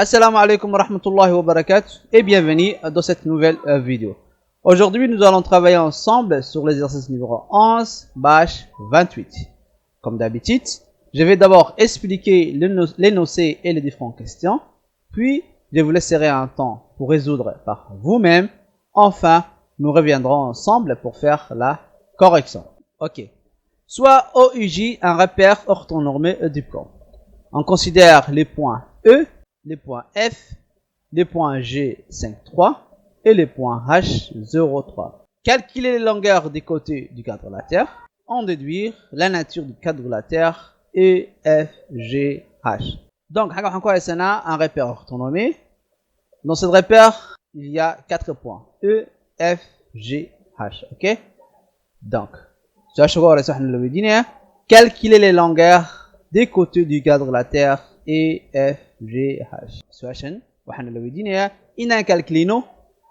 Assalamu alaikum wa rahmatullahi wa barakatuh et bienvenue dans cette nouvelle vidéo. Aujourd'hui, nous allons travailler ensemble sur l'exercice numéro 11, page 28. Comme d'habitude, je vais d'abord expliquer l'énoncé et les différentes questions, puis je vous laisserai un temps pour résoudre par vous-même. Enfin, nous reviendrons ensemble pour faire la correction. Ok. Soit OUJ un repère orthonormé Oedipus. On considère les points E, les points F, les points G 5,3 et les points H 0,3. Calculer les longueurs des côtés du quadrilatère. En déduire la nature du quadrilatère EFGH. Donc, on a un repère orthonormé. Dans ce repère, il y a 4 points. E, F, G, H. Ok? Donc, calculer les longueurs des côtés du quadrilatère EFGH. Situation, on a calculé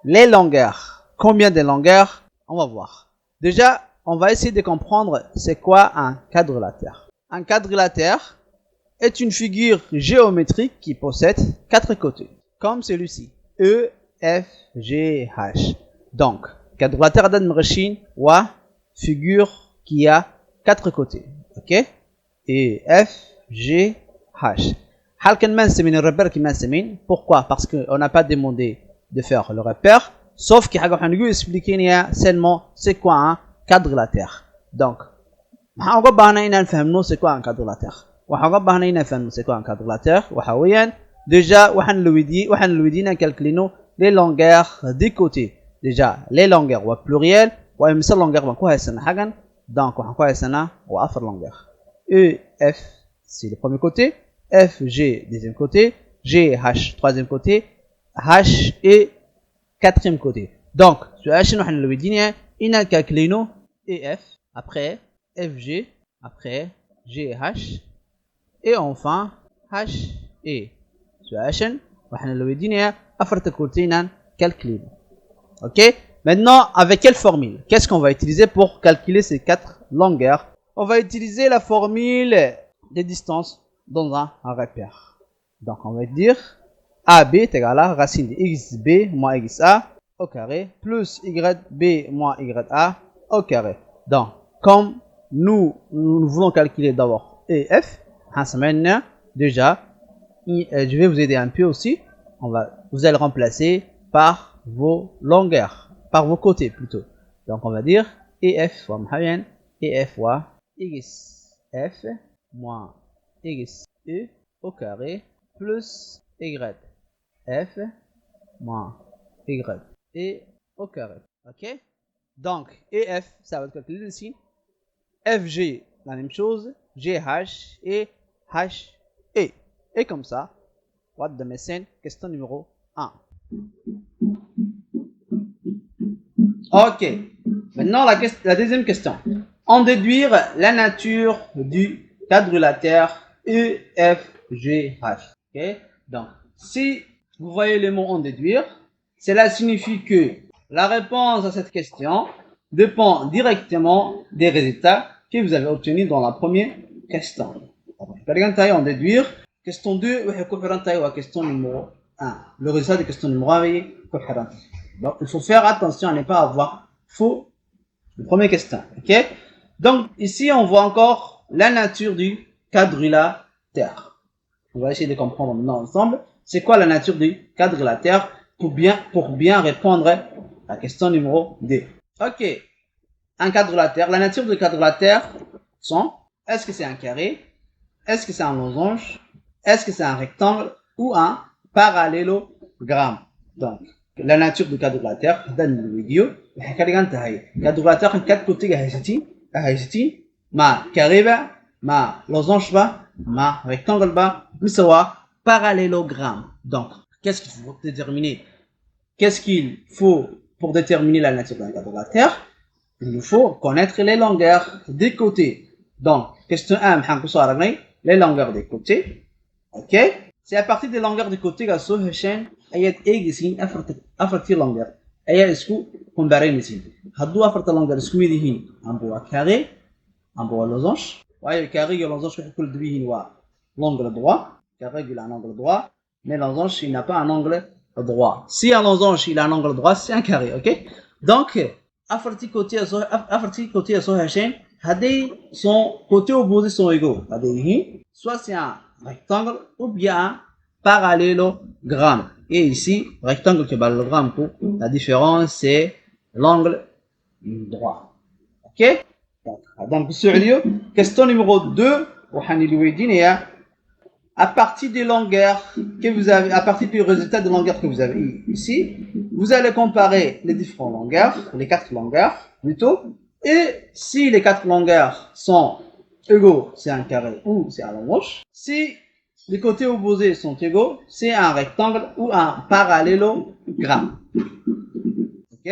les longueurs. Combien de longueurs? On va voir. Déjà, on va essayer de comprendre c'est quoi un quadrilatère. Un quadrilatère est une figure géométrique qui possède 4 côtés, comme celui-ci. E, F, G, H. Donc, quadrilatère d'un machine ou figure qui a 4 côtés. Ok? Et F, G, H. Pourquoi? Parce qu'on n'a pas demandé de faire le repère, sauf qu'il y a expliqué seulement c'est quoi un quadrilatère. Donc, on va voir c'est quoi un quadrilatère. C'est quoi un quadrilatère? Déjà, on va calculer les longueurs des côtés. Déjà, les longueurs au pluriel, on va mettre longueur donc on va faire longueur. E, F, c'est le premier côté. F, G, deuxième côté. G, H, troisième côté. H, et quatrième côté. Donc, sur H, on a calculé EF, après FG, après GH, et enfin H, et sur H, on a calculé. Ok? Maintenant, avec quelle formule? Qu'est-ce qu'on va utiliser pour calculer ces 4 longueurs? On va utiliser la formule des distances dans un repère. Donc, on va dire AB est égal à racine de XB moins XA au carré plus YB moins YA au carré. Donc, comme nous voulons calculer d'abord EF, déjà, je vais vous aider un peu aussi. Vous allez remplacer par vos longueurs, par vos côtés plutôt. Donc, on va dire EF fois EF fois XF moins XE au carré plus YF moins YE au carré. Ok? Donc, EF, ça va être calculé ici. FG, la même chose. GH et HE. Et comme ça, what the message, question numéro 1. Ok. Maintenant, la deuxième question. En déduire la nature du quadrilatère EFGH. Ok? Donc, si vous voyez le mot en déduire, cela signifie que la réponse à cette question dépend directement des résultats que vous avez obtenus dans la première question. En déduire, question 2, question numéro 1. Le résultat de question numéro 1 est cohérent. Donc, il faut faire attention à ne pas avoir faux la première question. Ok? Donc, ici, on voit encore la nature du quadrilatère. On va essayer de comprendre maintenant ensemble. C'est quoi la nature du quadrilatère pour bien répondre à la question numéro 2. Ok. Un quadrilatère. La nature du quadrilatère sont, est-ce que c'est un carré? Est-ce que c'est un losange? Est-ce que c'est un rectangle ou un parallélogramme? Donc, la nature du quadrilatère dans la vidéo. Quadrilatère en 4 côtés ma carré ma losange ma rectangle mais parallélogramme. Donc, qu'est-ce qu'il faut déterminer? Qu'est-ce qu'il faut pour déterminer la nature d'un quadrilatère? Il nous faut connaître les longueurs des côtés. Donc, question 1, les longueurs des côtés. Ok? C'est à partir des longueurs des côtés que nous avons longueur. Est-ce que comparer ici? Hadou afarte longueur isku mid yihiin amba waa carré amba waa losange waayo carré iyo losange waxay kala duwan yihiin waa l'angle droit carré iyo l'angle droit mais le losange, il n'a pas un angle droit. Si un losange, il a un angle droit, c'est un carré, ok? Donc, afarti côté à son chaîne, son côté opposé sont égaux. Soit c'est un rectangle ou bien un parallélogramme. Et ici, rectangle et parallélogramme, la différence c'est l'angle droit. Ok? Donc, sur le question numéro 2, à partir des longueurs que vous avez, à partir du résultat de longueur que vous avez ici, vous allez comparer les différentes longueurs, les 4 longueurs plutôt, et si les 4 longueurs sont égaux, c'est un carré ou c'est un losange. Si les côtés opposés sont égaux, c'est un rectangle ou un parallélogramme. Ok?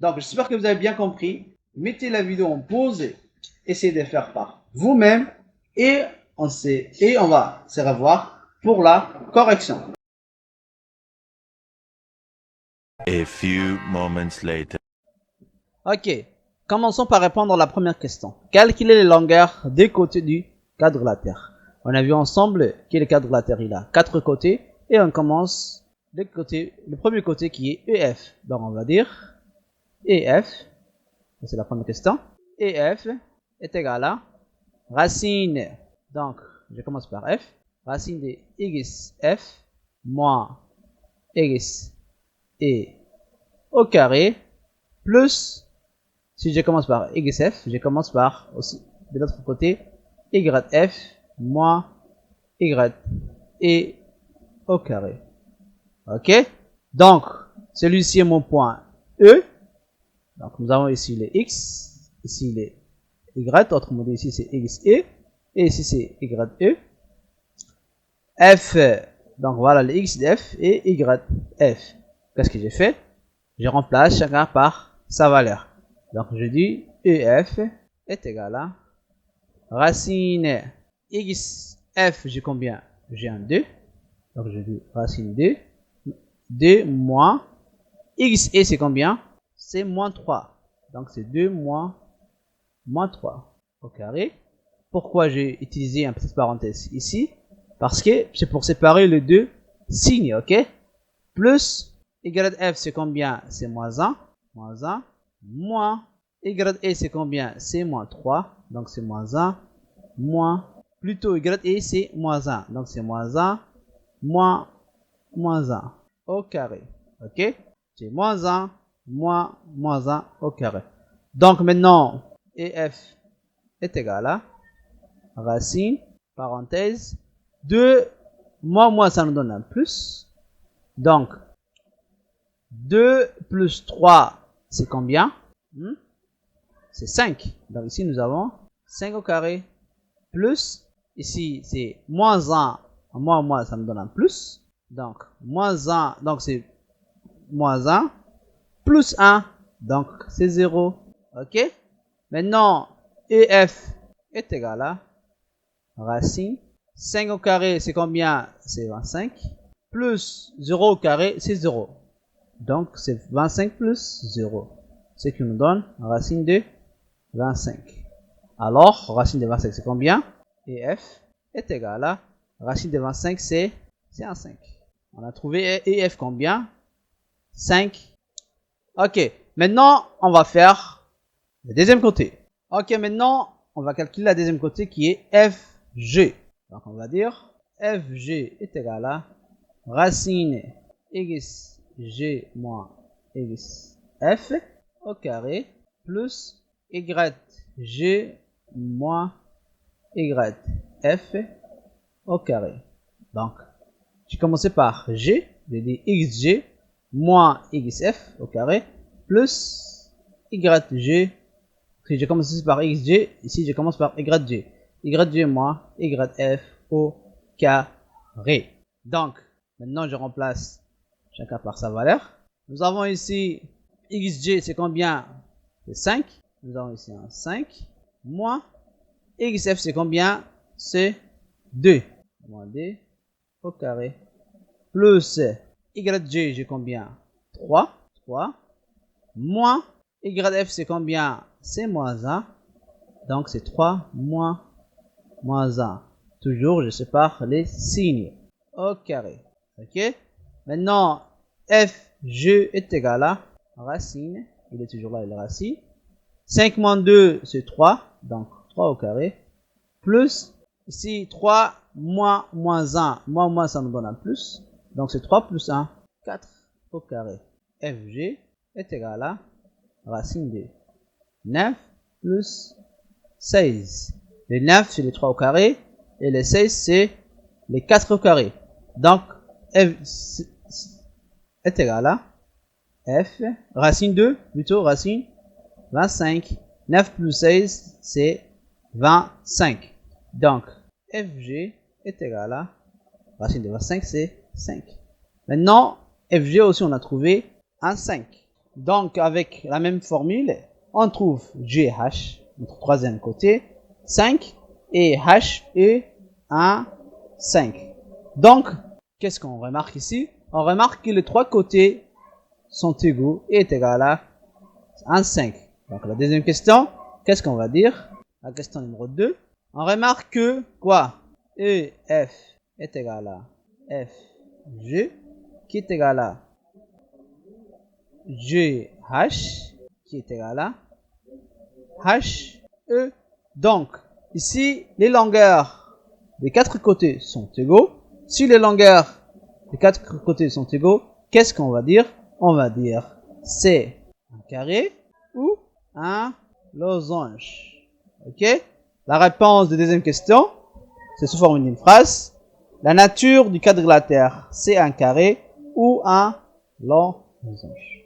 Donc, j'espère que vous avez bien compris. Mettez la vidéo en pause, essayez de faire par vous-même et on va se revoir pour la correction. A few moments later. Ok, commençons par répondre à la première question. Calquer les longueurs des côtés du quadrilatère. On a vu ensemble que le quadrilatère il a 4 côtés et on commence le premier côté qui est EF. Donc on va dire EF, c'est la première question. EF est égal à racine. Donc je commence par F. Racine de XF moins X et au carré plus, si je commence par XF, je commence par aussi de l'autre côté YF moins Y et au carré. Ok? Donc, celui-ci est mon point E. Donc, nous avons ici les X, ici les Y, autrement dit ici c'est XE, et ici c'est YE. F, donc voilà les X de F et YF. Qu'est-ce que j'ai fait? Je remplace chacun par sa valeur. Donc je dis EF est égal à racine XF, j'ai combien? J'ai un 2. Donc je dis racine 2. 2 moins XE c'est combien? C'est moins 3. Donc c'est 2 moins 3 au carré. Pourquoi j'ai utilisé une petite parenthèse ici? Parce que c'est pour séparer les deux signes, ok? Plus YF c'est combien? C'est moins 1. Moins 1. Moins YE c'est combien? C'est moins 3. Donc c'est moins 1. Moins. Plutôt YE c'est moins 1. Donc c'est moins 1. Moins 1 au carré. Ok? C'est moins 1. Moins 1 au carré. Donc maintenant, EF est égal à racine, parenthèse, 2 moins ça nous donne un plus. Donc 2 plus 3 c'est combien? C'est 5. Donc ici nous avons 5 au carré plus, ici c'est moins 1, moins ça nous donne un plus. Donc moins 1, donc c'est moins 1 plus 1, donc c'est 0. Ok? Maintenant EF est égal à racine 5 au carré c'est combien? C'est 25 plus 0 au carré c'est 0. Donc c'est 25 plus 0, ce qui nous donne racine de 25. Alors racine de 25 c'est combien? EF est égal à racine de 25 c'est un 5. On a trouvé EF combien? 5. Ok, maintenant on va faire le deuxième côté. Ok, maintenant on va calculer la deuxième côté qui est FG. Donc on va dire FG est égal à racine XG moins XF au carré plus YG moins YF au carré. Donc j'ai commencé par G, j'ai dit XG moins XF au carré plus YG. Si j'ai commencé par XG, ici je commence par YG. YG moins YF au carré. Donc, maintenant je remplace chacun par sa valeur. Nous avons ici XG, c'est combien? C'est 5. Nous avons ici un 5. Moins XF, c'est combien? C'est 2. Moins 2 au carré. Plus YG, j'ai combien? 3. Moins YF, c'est combien? C'est moins 1. Donc c'est 3 moins 1. Toujours, je sépare les signes au carré. Ok. Maintenant, FG est égal à racine. Il est toujours là, il est racine. 5 moins 2, c'est 3. Donc, 3 au carré. Plus, ici, 3 moins 1. Moins, ça nous donne un plus. Donc, c'est 3 plus 1. 4 au carré. FG est égal à racine de 9 plus 16. Les 9, c'est les 3 au carré. Et les 16, c'est les 4 au carré. Donc, F est égal à F, racine 2, plutôt racine 25. 9 plus 16, c'est 25. Donc, FG est égal à racine de 25, c'est 5. Maintenant, FG aussi, on a trouvé un 5. Donc, avec la même formule, on trouve GH, notre troisième côté, 5, et H est un 5. Donc, qu'est-ce qu'on remarque ici? On remarque que les trois côtés sont égaux et est égal à un 5. Donc, la deuxième question, qu'est-ce qu'on va dire? La question numéro 2. On remarque que, quoi? EF est égal à FG, qui est égal à GH, qui est égal à HE. Donc, ici, les longueurs des quatre côtés sont égaux. Si les longueurs des quatre côtés sont égaux, qu'est-ce qu'on va dire? On va dire c'est un carré ou un losange. Ok? La réponse de deuxième question, c'est sous forme d'une phrase. La nature du quadrilatère, c'est un carré ou un losange.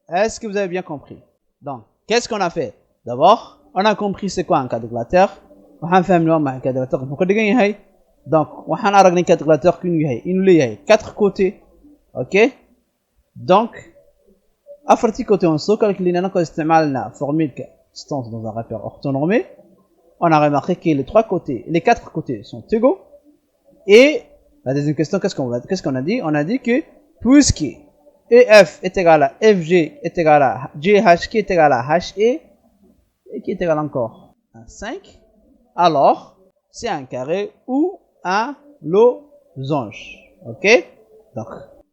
Est-ce que vous avez bien compris? Donc, qu'est-ce qu'on a fait? D'abord, on a compris c'est quoi un quadrilatère. waxaan fahmnay waa maxay quadrilatère muxuu ka dhigan yahay. Donc, waxaan aragnay quadrilatère inuu leeyahay 4 côtés. Ok? Donc, afartii côtés on soo calculine anakoo isticmaalna formule distance dans un repère orthonormé. On a remarqué que les 4 côtés sont égaux. Et la deuxième question, qu'est-ce qu'on a dit? On a dit que puisque EF est égal à FG est égal à GH qui est égal à HE et qui est égal encore à 5, alors c'est un carré ou un losange. Ok? Donc,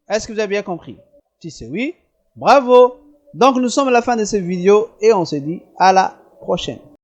est-ce que vous avez bien compris? Si c'est oui, bravo! Donc nous sommes à la fin de cette vidéo et on se dit à la prochaine.